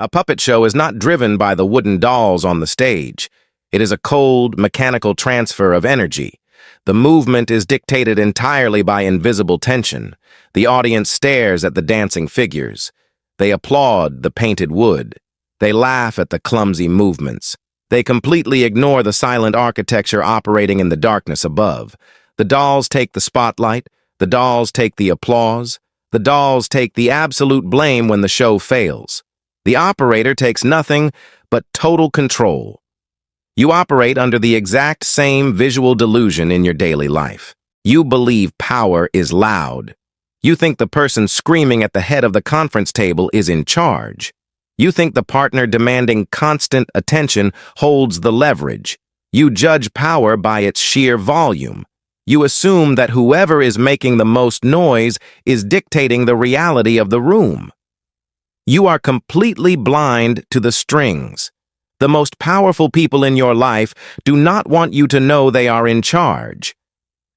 A puppet show is not driven by the wooden dolls on the stage. It is a cold, mechanical transfer of energy. The movement is dictated entirely by invisible tension. The audience stares at the dancing figures. They applaud the painted wood. They laugh at the clumsy movements. They completely ignore the silent architecture operating in the darkness above. The dolls take the spotlight. The dolls take the applause. The dolls take the absolute blame when the show fails. The operator takes nothing but total control. You operate under the exact same visual delusion in your daily life. You believe power is loud. You think the person screaming at the head of the conference table is in charge. You think the partner demanding constant attention holds the leverage. You judge power by its sheer volume. You assume that whoever is making the most noise is dictating the reality of the room. You are completely blind to the strings. The most powerful people in your life do not want you to know they are in charge.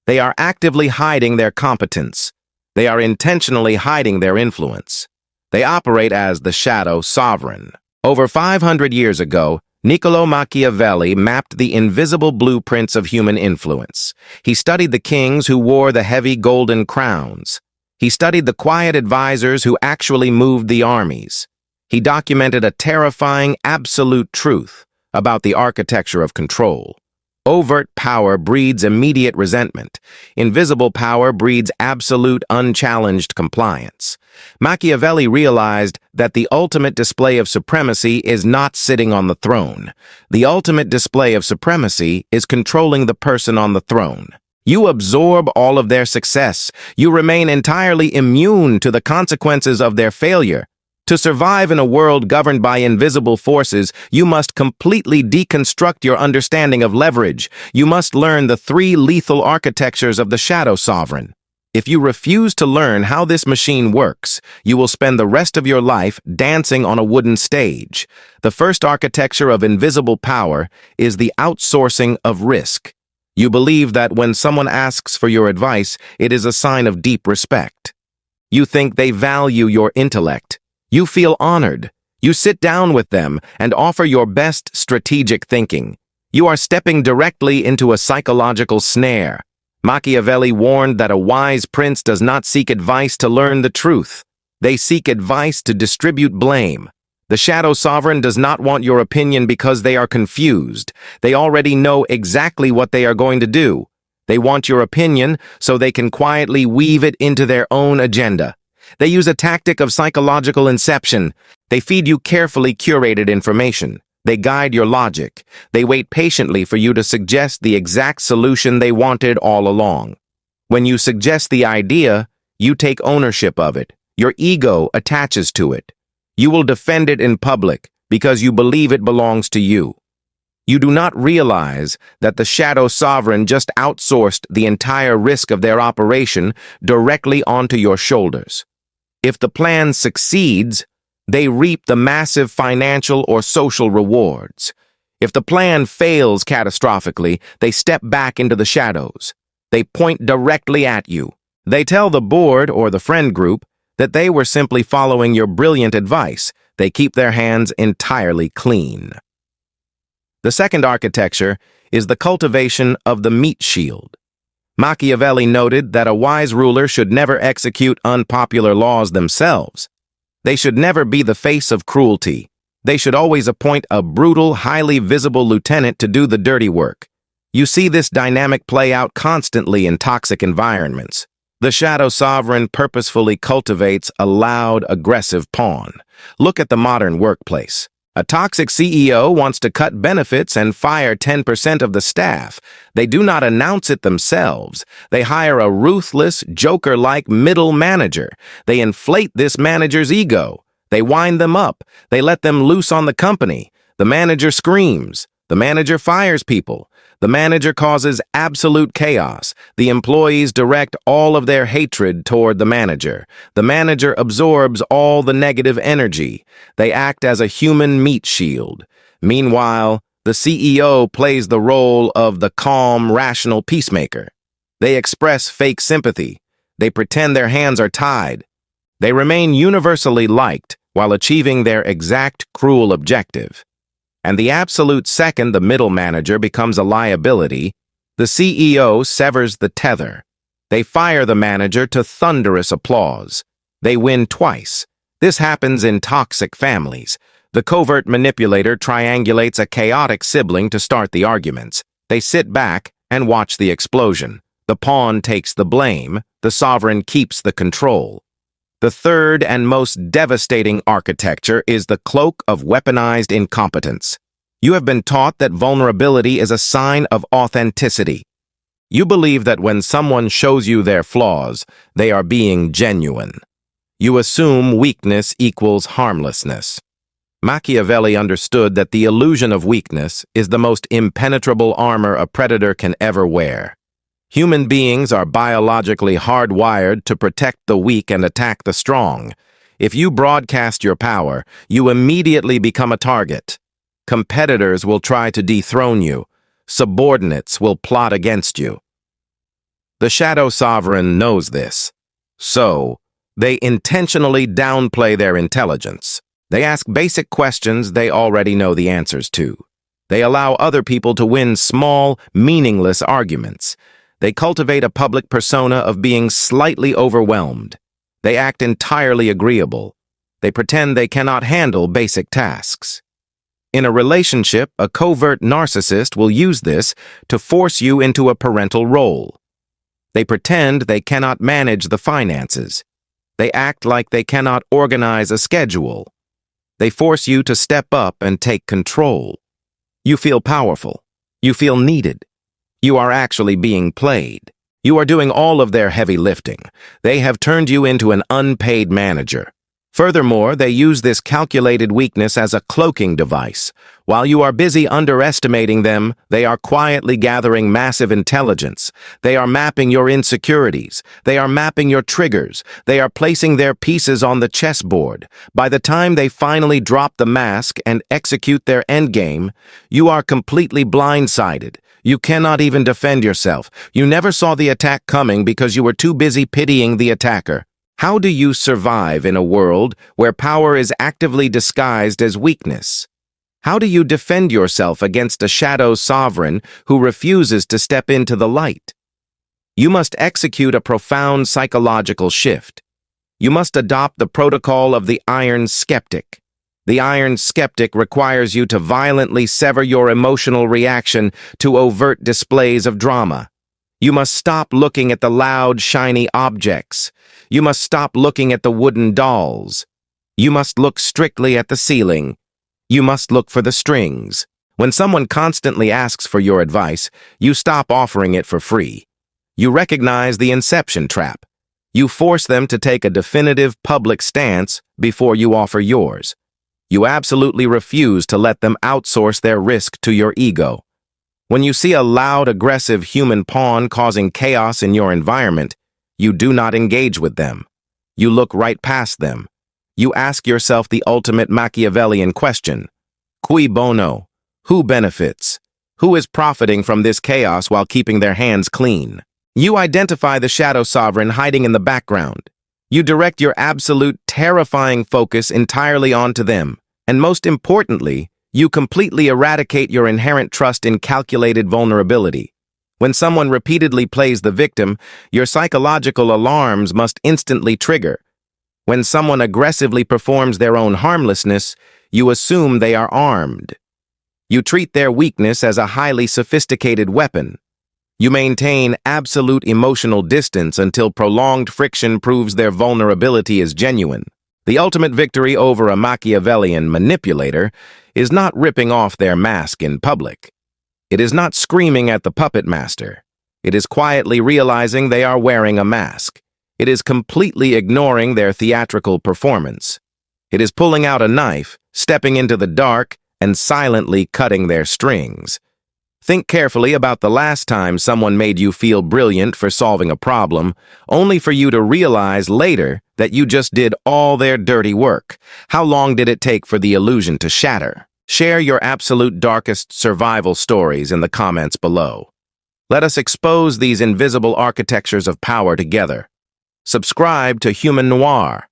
They are actively hiding their competence. They are intentionally hiding their influence. They operate as the shadow sovereign. Over 500 years ago, Niccolo Machiavelli mapped the invisible blueprints of human influence. He studied the kings who wore the heavy golden crowns. He studied the quiet advisors who actually moved the armies. He documented a terrifying absolute truth about the architecture of control. Overt power breeds immediate resentment. Invisible power breeds absolute, unchallenged compliance. Machiavelli realized that the ultimate display of supremacy is not sitting on the throne. The ultimate display of supremacy is controlling the person on the throne. You absorb all of their success. You remain entirely immune to the consequences of their failure. To survive in a world governed by invisible forces, you must completely deconstruct your understanding of leverage. You must learn the three lethal architectures of the shadow sovereign. If you refuse to learn how this machine works, you will spend the rest of your life dancing on a wooden stage. The first architecture of invisible power is the outsourcing of risk. You believe that when someone asks for your advice, it is a sign of deep respect. You think they value your intellect. You feel honored. You sit down with them and offer your best strategic thinking. You are stepping directly into a psychological snare. Machiavelli warned that a wise prince does not seek advice to learn the truth. They seek advice to distribute blame. The shadow sovereign does not want your opinion because they are confused. They already know exactly what they are going to do. They want your opinion so they can quietly weave it into their own agenda. They use a tactic of psychological inception. They feed you carefully curated information. They guide your logic. They wait patiently for you to suggest the exact solution they wanted all along. When you suggest the idea, you take ownership of it. Your ego attaches to it. You will defend it in public because you believe it belongs to you. You do not realize that the shadow sovereign just outsourced the entire risk of their operation directly onto your shoulders. If the plan succeeds, they reap the massive financial or social rewards. If the plan fails catastrophically, they step back into the shadows. They point directly at you. They tell the board or the friend group that they were simply following your brilliant advice. They keep their hands entirely clean. The second architecture is the cultivation of the meat shield. Machiavelli noted that a wise ruler should never execute unpopular laws themselves. They should never be the face of cruelty. They should always appoint a brutal, highly visible lieutenant to do the dirty work. You see this dynamic play out constantly in toxic environments. The shadow sovereign purposefully cultivates a loud, aggressive pawn. Look at the modern workplace. A toxic CEO wants to cut benefits and fire 10% of the staff. They do not announce it themselves. They hire a ruthless, joker-like middle manager. They inflate this manager's ego. They wind them up. They let them loose on the company. The manager screams. The manager fires people. The manager causes absolute chaos. The employees direct all of their hatred toward the manager. The manager absorbs all the negative energy. They act as a human meat shield. Meanwhile, the CEO plays the role of the calm, rational peacemaker. They express fake sympathy. They pretend their hands are tied. They remain universally liked while achieving their exact cruel objective. And the absolute second the middle manager becomes a liability, the CEO severs the tether. They fire the manager to thunderous applause. They win twice. This happens in toxic families. The covert manipulator triangulates a chaotic sibling to start the arguments. They sit back and watch the explosion. The pawn takes the blame. The sovereign keeps the control. The third and most devastating architecture is the cloak of weaponized incompetence. You have been taught that vulnerability is a sign of authenticity. You believe that when someone shows you their flaws, they are being genuine. You assume weakness equals harmlessness. Machiavelli understood that the illusion of weakness is the most impenetrable armor a predator can ever wear. Human beings are biologically hardwired to protect the weak and attack the strong. If you broadcast your power, you immediately become a target. Competitors will try to dethrone you. Subordinates will plot against you. The shadow sovereign knows this. So, they intentionally downplay their intelligence. They ask basic questions they already know the answers to. They allow other people to win small, meaningless arguments. They cultivate a public persona of being slightly overwhelmed. They act entirely agreeable. They pretend they cannot handle basic tasks. In a relationship, a covert narcissist will use this to force you into a parental role. They pretend they cannot manage the finances. They act like they cannot organize a schedule. They force you to step up and take control. You feel powerful. You feel needed. You are actually being played. You are doing all of their heavy lifting. They have turned you into an unpaid manager. Furthermore, they use this calculated weakness as a cloaking device. While you are busy underestimating them, they are quietly gathering massive intelligence. They are mapping your insecurities. They are mapping your triggers. They are placing their pieces on the chessboard. By the time they finally drop the mask and execute their endgame, you are completely blindsided. You cannot even defend yourself. You never saw the attack coming because you were too busy pitying the attacker. How do you survive in a world where power is actively disguised as weakness? How do you defend yourself against a shadow sovereign who refuses to step into the light? You must execute a profound psychological shift. You must adopt the protocol of the Iron Skeptic. The Iron Skeptic requires you to violently sever your emotional reaction to overt displays of drama. You must stop looking at the loud, shiny objects. You must stop looking at the wooden dolls. You must look strictly at the ceiling. You must look for the strings. When someone constantly asks for your advice, you stop offering it for free. You recognize the inception trap. You force them to take a definitive public stance before you offer yours. You absolutely refuse to let them outsource their risk to your ego. When you see a loud, aggressive human pawn causing chaos in your environment, you do not engage with them. You look right past them. You ask yourself the ultimate Machiavellian question. Cui bono? Who benefits? Who is profiting from this chaos while keeping their hands clean? You identify the shadow sovereign hiding in the background. You direct your absolute, terrifying focus entirely onto them. And most importantly, you completely eradicate your inherent trust in calculated vulnerability. When someone repeatedly plays the victim, your psychological alarms must instantly trigger. When someone aggressively performs their own harmlessness, you assume they are armed. You treat their weakness as a highly sophisticated weapon. You maintain absolute emotional distance until prolonged friction proves their vulnerability is genuine. The ultimate victory over a Machiavellian manipulator is not ripping off their mask in public. It is not screaming at the puppet master. It is quietly realizing they are wearing a mask. It is completely ignoring their theatrical performance. It is pulling out a knife, stepping into the dark, and silently cutting their strings. Think carefully about the last time someone made you feel brilliant for solving a problem, only for you to realize later that you just did all their dirty work. How long did it take for the illusion to shatter? Share your absolute darkest survival stories in the comments below. Let us expose these invisible architectures of power together. Subscribe to Human Noir.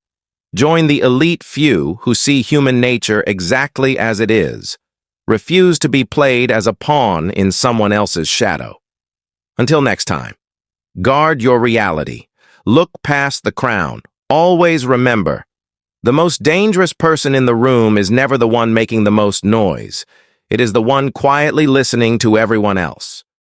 Join the elite few who see human nature exactly as it is. Refuse to be played as a pawn in someone else's shadow. Until next time, guard your reality. Look past the crown. Always remember, the most dangerous person in the room is never the one making the most noise. It is the one quietly listening to everyone else.